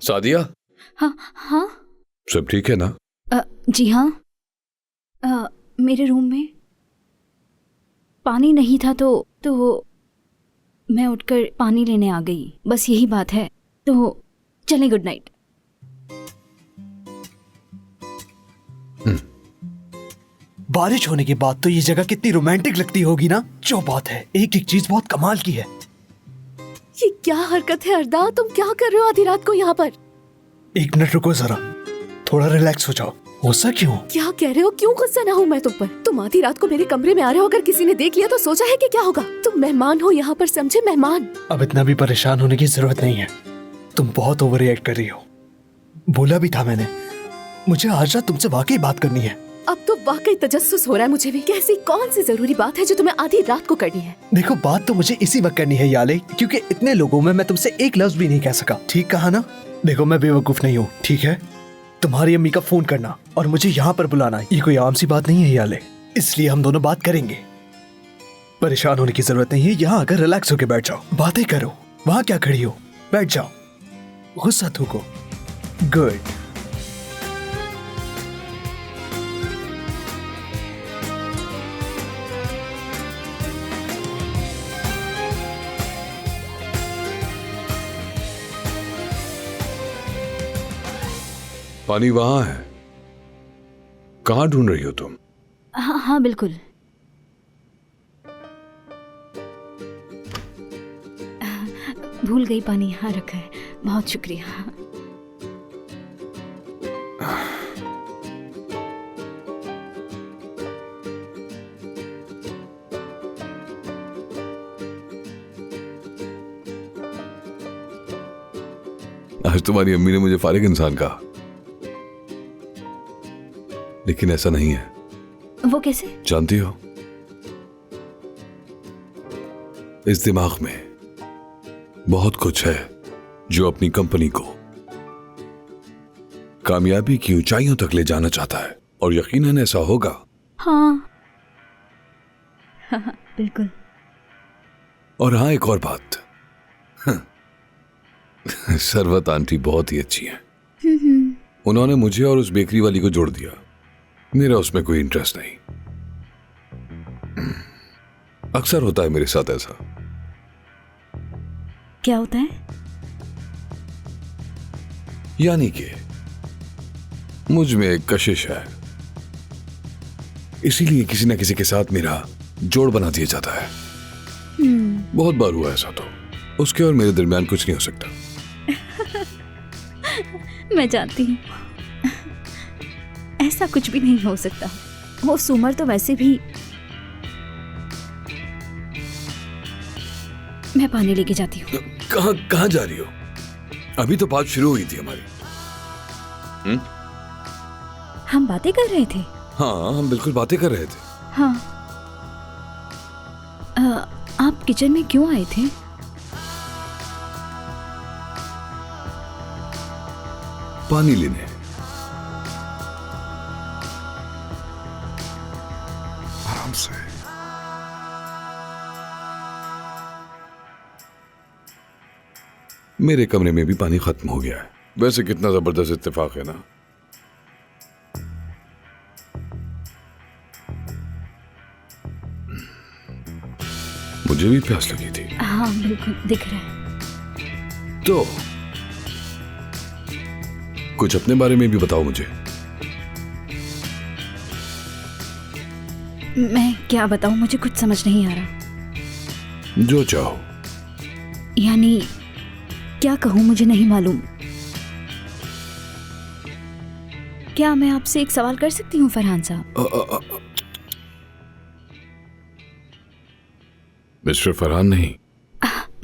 सादिया। हाँ हाँ। सब ठीक है ना? जी हाँ। मेरे रूम में पानी नहीं था तो मैं उठकर पानी लेने आ गई, बस यही बात है। तो चलें, गुड नाइट। बारिश होने के बाद तो ये जगह कितनी रोमांटिक लगती होगी ना। जो बात है, एक एक चीज बहुत कमाल की है। ये क्या हरकत है अर्दा? तुम क्या कर रहे हो आधी रात को यहाँ पर? एक मिनट रुको जरा, थोड़ा रिलैक्स हो जाओ। गुस्सा क्यों? क्या कह रहे हो? क्यों गुस्सा ना हूँ मैं तुम पर? तुम आधी रात को मेरे कमरे में आ रहे हो, अगर किसी ने देख लिया तो सोचा है कि क्या होगा? तुम मेहमान हो यहाँ पर, समझे? मेहमान। अब इतना भी परेशान होने की जरूरत नहीं है। तुम बहुत ओवर रिएक्ट कर रही हो। बोला भी था मैंने, मुझे आज रात तुमसे वाकई बात करनी है। अब तो वाकई तजस्सुस हो रहा है मुझे भी। कैसी कौन सी जरूरी बात है जो तुम्हें आधी रात को करनी है? देखो, बात तो मुझे इसी वक्त करनी है याले, क्योंकि इतने लोगों में मैं तुमसे एक लफ्ज भी नहीं कह सका। ठीक कहा ना? देखो, मैं बेवकूफ नहीं हूँ, ठीक है? तुम्हारी अम्मी का फोन करना और मुझे यहाँ पर बुलाना, ये कोई आम सी बात नहीं है याले। इसलिए हम दोनों बात करेंगे। परेशान होने की जरूरत नहीं है। यहाँ आकर रिलैक्स होकर बैठ जाओ, बातें करो। वहाँ क्या खड़ी हो? बैठ जाओ, गुस्सा थूको। गुड। पानी वहां है। कहाँ ढूंढ रही हो तुम? हाँ हाँ बिल्कुल। भूल गई, पानी यहाँ रखा है। बहुत शुक्रिया। आज तुम्हारी अम्मी ने मुझे फारिग इंसान कहा, लेकिन ऐसा नहीं है। वो कैसे? जानती हो, इस दिमाग में बहुत कुछ है जो अपनी कंपनी को कामयाबी की ऊंचाइयों तक ले जाना चाहता है, और यकीनन ऐसा होगा। हाँ हाँ बिल्कुल। और हाँ, एक और बात, सरवत आंटी बहुत ही अच्छी है। उन्होंने मुझे और उस बेकरी वाली को जोड़ दिया। मेरा उसमें कोई इंटरेस्ट नहीं। अक्सर होता है मेरे साथ ऐसा। क्या होता है? यानी कि मुझ में एक कशिश है, इसीलिए किसी न किसी के साथ मेरा जोड़ बना दिया जाता है। बहुत बार हुआ ऐसा, तो उसके और मेरे दरमियान कुछ नहीं हो सकता। मैं जानती हूँ, ऐसा कुछ भी नहीं हो सकता। वो सुमर तो वैसे भी। मैं पानी लेके जाती हूँ। कहाँ जा रही हो? अभी तो बात शुरू हुई थी हमारी। हम बातें कर रहे थे। हाँ, हम बिल्कुल बातें कर रहे थे। हाँ। आप किचन में क्यों आए थे? पानी लेने। आराम से। मेरे कमरे में भी पानी खत्म हो गया है। वैसे कितना जबरदस्त इत्तेफाक है ना। मुझे भी प्यास लगी थी। हाँ बिल्कुल, दिख रहा है। तो कुछ अपने बारे में भी बताओ मुझे। मैं क्या बताऊं, मुझे कुछ समझ नहीं आ रहा। जो चाहो। यानी क्या कहूं, मुझे नहीं मालूम। क्या मैं आपसे एक सवाल कर सकती हूँ फरहान साहब? मिस्टर फरहान नहीं।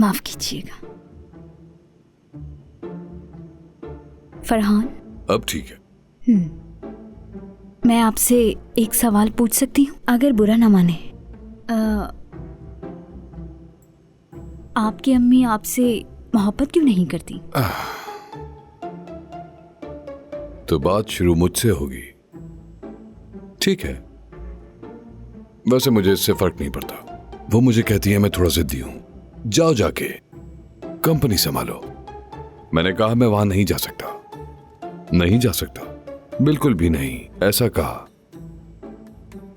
माफ कीजिएगा, फरहान। अब ठीक है। मैं आपसे एक सवाल पूछ सकती हूँ, अगर बुरा ना माने? आपकी अम्मी आपसे मोहब्बत क्यों नहीं करती? तो बात शुरू मुझसे होगी, ठीक है? वैसे मुझे इससे फर्क नहीं पड़ता। वो मुझे कहती है मैं थोड़ा जिद्दी हूं, जाओ जाके कंपनी संभालो। मैंने कहा मैं वहां नहीं जा सकता, नहीं जा सकता, बिल्कुल भी नहीं। ऐसा कहा।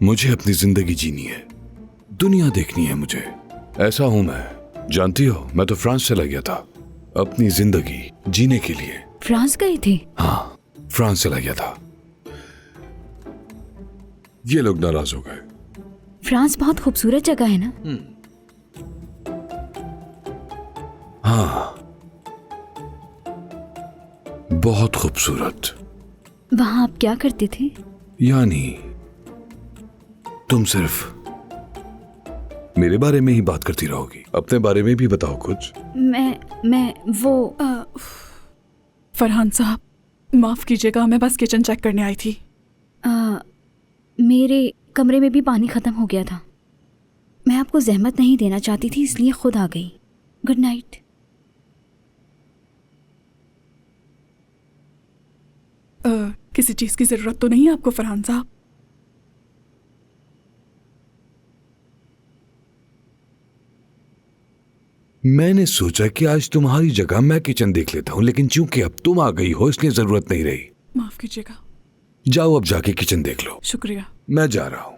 मुझे अपनी जिंदगी जीनी है, दुनिया देखनी है मुझे। ऐसा हूं मैं, जानती हो। मैं तो फ्रांस चला गया था अपनी जिंदगी जीने के लिए। फ्रांस गए थे? हाँ, फ्रांस चला गया था। ये लोग नाराज हो गए। फ्रांस बहुत खूबसूरत जगह है ना? हाँ, बहुत खूबसूरत। वहां आप क्या करते थे? यानी तुम सिर्फ मेरे बारे में ही बात करती रहोगी, अपने बारे में भी बताओ कुछ। मैं वो फरहान साहब, माफ कीजिएगा, मैं बस किचन चेक करने आई थी। मेरे कमरे में भी पानी खत्म हो गया था। मैं आपको जहमत नहीं देना चाहती थी, इसलिए खुद आ गई। Good night. किसी चीज की जरूरत तो नहीं है आपको फरहान साहब? मैंने सोचा कि आज तुम्हारी जगह मैं किचन देख लेता हूं, लेकिन चूंकि अब तुम आ गई हो इसलिए जरूरत नहीं रही। माफ कीजिएगा। जाओ अब जाके किचन देख लो। शुक्रिया। मैं जा रहा हूं।